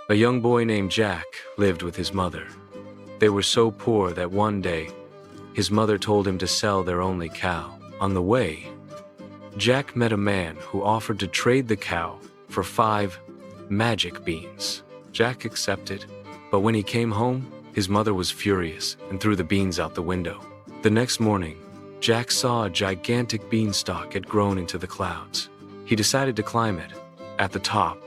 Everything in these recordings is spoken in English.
A young boy named Jack lived with his mother. They were so poor that one day, his mother told him to sell their only cow. On the way, Jack met a man who offered to trade the cow for 5 magic beans. Jack accepted, but when he came home, his mother was furious and threw the beans out the window. The next morning, Jack saw a gigantic beanstalk had grown into the clouds. He decided to climb it. At the top,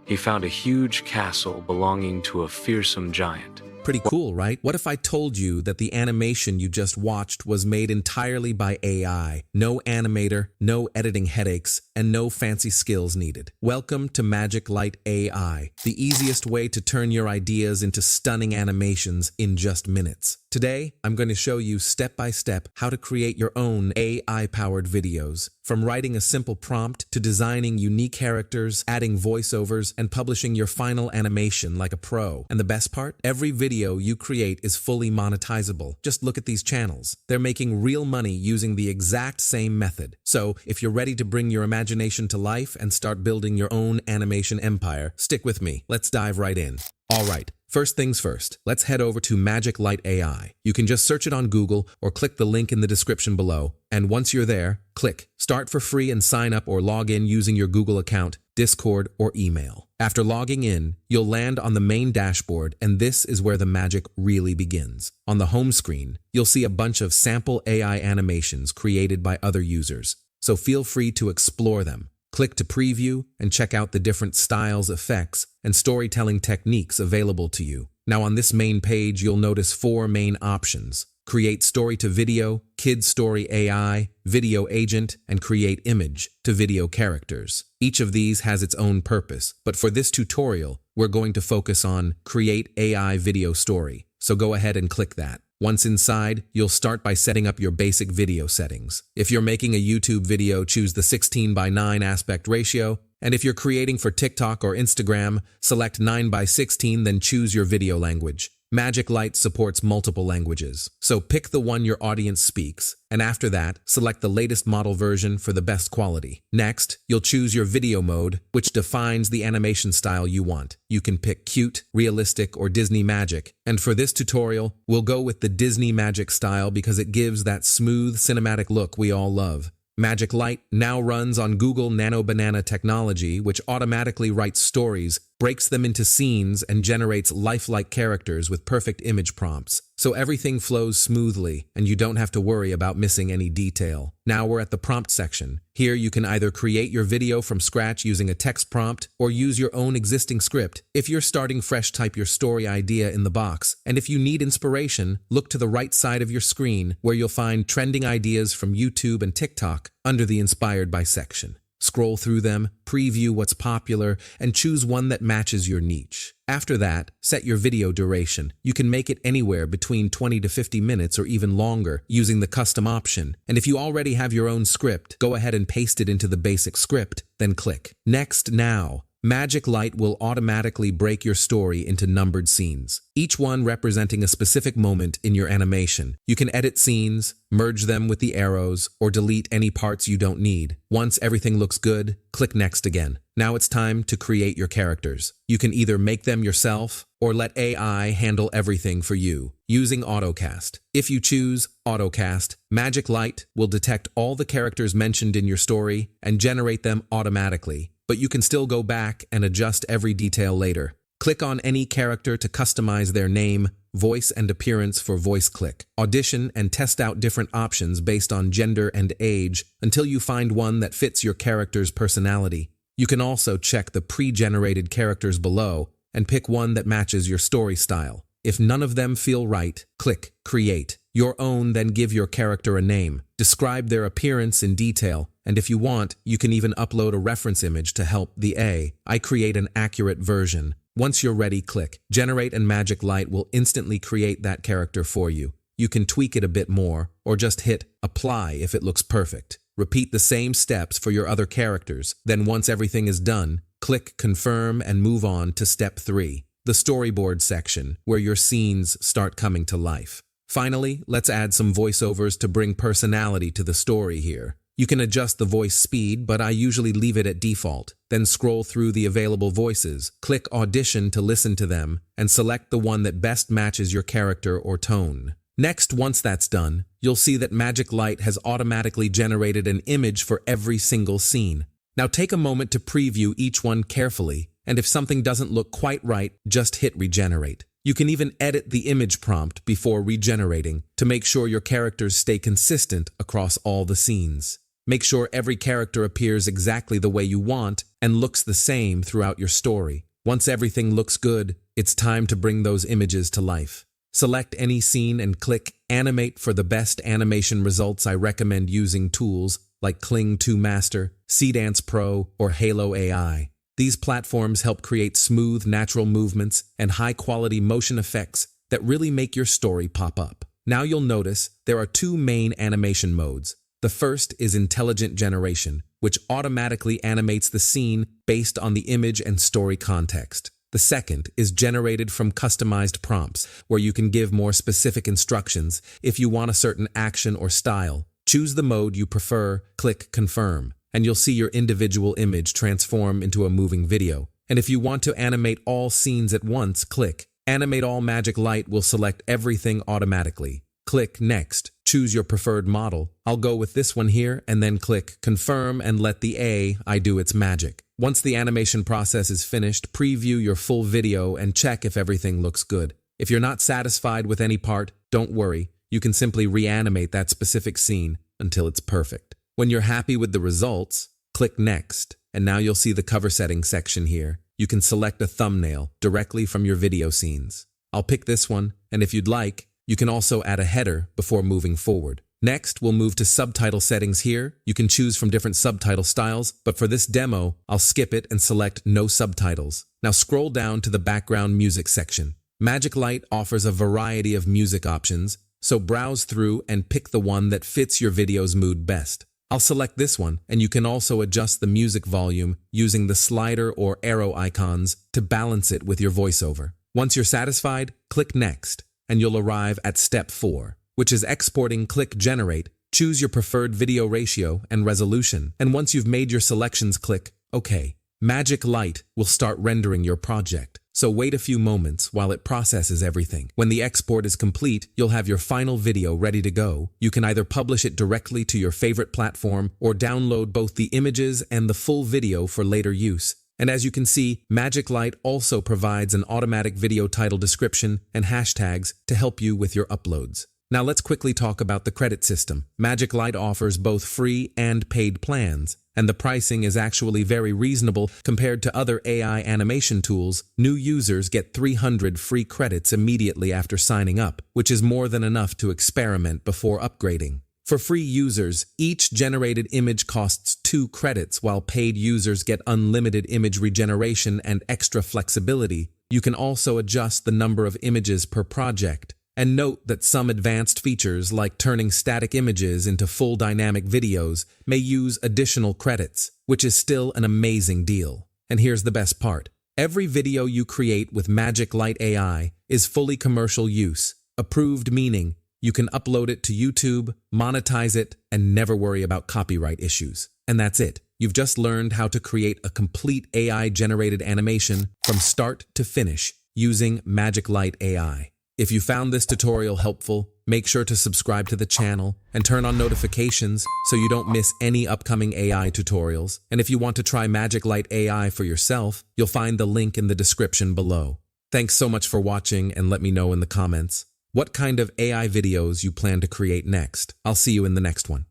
he found a huge castle belonging to a fearsome giant. Pretty cool, right? What if I told you that the animation you just watched was made entirely by AI? No animator, no editing headaches, and no fancy skills needed. Welcome to MagicLight AI, the easiest way to turn your ideas into stunning animations in just minutes. Today, I'm going to show you step by step how to create your own AI-powered videos. From writing a simple prompt to designing unique characters, adding voiceovers, and publishing your final animation like a pro. And the best part? Every video you create is fully monetizable. Just look at these channels. They're making real money using the exact same method. So, if you're ready to bring your imagination to life and start building your own animation empire, stick with me. Let's dive right in. All right. First things first, let's head over to MagicLight AI. You can just search it on Google or click the link in the description below. And once you're there, click Start for free and sign up or log in using your Google account, Discord, or email. After logging in, you'll land on the main dashboard, and this is where the magic really begins. On the home screen, you'll see a bunch of sample AI animations created by other users. So feel free to explore them. Click to preview and check out the different styles, effects, and storytelling techniques available to you. Now on this main page, you'll notice 4 main options: Create Story to Video, Kid Story AI, Video Agent, and Create Image to Video Characters. Each of these has its own purpose, but for this tutorial, we're going to focus on Create AI Video Story. So go ahead and click that. Once inside, you'll start by setting up your basic video settings. If you're making a YouTube video, choose the 16:9 aspect ratio. And if you're creating for TikTok or Instagram, select 9:16, then choose your video language. MagicLight supports multiple languages, so pick the one your audience speaks, and after that, select the latest model version for the best quality. Next, you'll choose your video mode, which defines the animation style you want. You can pick cute, realistic, or Disney Magic, and for this tutorial, we'll go with the Disney Magic style because it gives that smooth, cinematic look we all love. MagicLight now runs on Google Nano Banana technology, which automatically writes stories, breaks them into scenes, and generates lifelike characters with perfect image prompts. So everything flows smoothly, and you don't have to worry about missing any detail. Now we're at the prompt section. Here you can either create your video from scratch using a text prompt, or use your own existing script. If you're starting fresh, type your story idea in the box. And if you need inspiration, look to the right side of your screen, where you'll find trending ideas from YouTube and TikTok under the Inspired by section. Scroll through them, preview what's popular, and choose one that matches your niche. After that, set your video duration. You can make it anywhere between 20 to 50 minutes or even longer using the custom option. And if you already have your own script, go ahead and paste it into the basic script, then click Next Now. MagicLight will automatically break your story into numbered scenes, each one representing a specific moment in your animation. You can edit scenes, merge them with the arrows, or delete any parts you don't need. Once everything looks good, click Next again. Now it's time to create your characters. You can either make them yourself or let AI handle everything for you using AutoCast. If you choose AutoCast, MagicLight will detect all the characters mentioned in your story and generate them automatically. But you can still go back and adjust every detail later. Click on any character to customize their name, voice, and appearance for voice click. Audition and test out different options based on gender and age until you find one that fits your character's personality. You can also check the pre-generated characters below and pick one that matches your story style. If none of them feel right, click Create your own, then give your character a name. Describe their appearance in detail, and if you want, you can even upload a reference image to help the AI create an accurate version. Once you're ready, click Generate and MagicLight will instantly create that character for you. You can tweak it a bit more, or just hit Apply if it looks perfect. Repeat the same steps for your other characters. Then once everything is done, click Confirm and move on to step 3, the storyboard section, where your scenes start coming to life. Finally, let's add some voiceovers to bring personality to the story here. You can adjust the voice speed, but I usually leave it at default. Then scroll through the available voices, click Audition to listen to them, and select the one that best matches your character or tone. Next, once that's done, you'll see that MagicLight has automatically generated an image for every single scene. Now take a moment to preview each one carefully, and if something doesn't look quite right, just hit Regenerate. You can even edit the image prompt before regenerating to make sure your characters stay consistent across all the scenes. Make sure every character appears exactly the way you want and looks the same throughout your story. Once everything looks good, it's time to bring those images to life. Select any scene and click Animate for the best animation results. I recommend using tools like Keling2.1 Master, Dance Pro, or Halo AI. These platforms help create smooth, natural movements and high-quality motion effects that really make your story pop up. Now you'll notice there are two main animation modes. The first is Intelligent Generation, which automatically animates the scene based on the image and story context. The second is generated from customized prompts, where you can give more specific instructions if you want a certain action or style. Choose the mode you prefer, click Confirm, and you'll see your individual image transform into a moving video. And if you want to animate all scenes at once, click Animate All. MagicLight will select everything automatically. Click Next, choose your preferred model. I'll go with this one here, and then click Confirm and let the AI do its magic. Once the animation process is finished, preview your full video and check if everything looks good. If you're not satisfied with any part, don't worry. You can simply reanimate that specific scene until it's perfect. When you're happy with the results, click Next, and now you'll see the cover settings section here. You can select a thumbnail directly from your video scenes. I'll pick this one, and if you'd like, you can also add a header before moving forward. Next, we'll move to subtitle settings here. You can choose from different subtitle styles, but for this demo, I'll skip it and select No Subtitles. Now scroll down to the background music section. MagicLight offers a variety of music options, so browse through and pick the one that fits your video's mood best. I'll select this one, and you can also adjust the music volume using the slider or arrow icons to balance it with your voiceover. Once you're satisfied, click Next, and you'll arrive at step 4, which is exporting. Click Generate, choose your preferred video ratio and resolution, and once you've made your selections, click OK. MagicLight will start rendering your project, so wait a few moments while it processes everything. When the export is complete, you'll have your final video ready to go. You can either publish it directly to your favorite platform or download both the images and the full video for later use. And as you can see, MagicLight also provides an automatic video title description and hashtags to help you with your uploads. Now let's quickly talk about the credit system. MagicLight offers both free and paid plans, and the pricing is actually very reasonable compared to other AI animation tools. New users get 300 free credits immediately after signing up, which is more than enough to experiment before upgrading. For free users, each generated image costs 2 credits, while paid users get unlimited image regeneration and extra flexibility. You can also adjust the number of images per project. And note that some advanced features, like turning static images into full dynamic videos, may use additional credits, which is still an amazing deal. And here's the best part. Every video you create with MagicLight AI is fully commercial use, approved, meaning you can upload it to YouTube, monetize it, and never worry about copyright issues. And that's it. You've just learned how to create a complete AI-generated animation from start to finish using MagicLight AI. If you found this tutorial helpful, make sure to subscribe to the channel and turn on notifications so you don't miss any upcoming AI tutorials. And if you want to try MagicLight AI for yourself, you'll find the link in the description below. Thanks so much for watching, and let me know in the comments what kind of AI videos you plan to create next. I'll see you in the next one.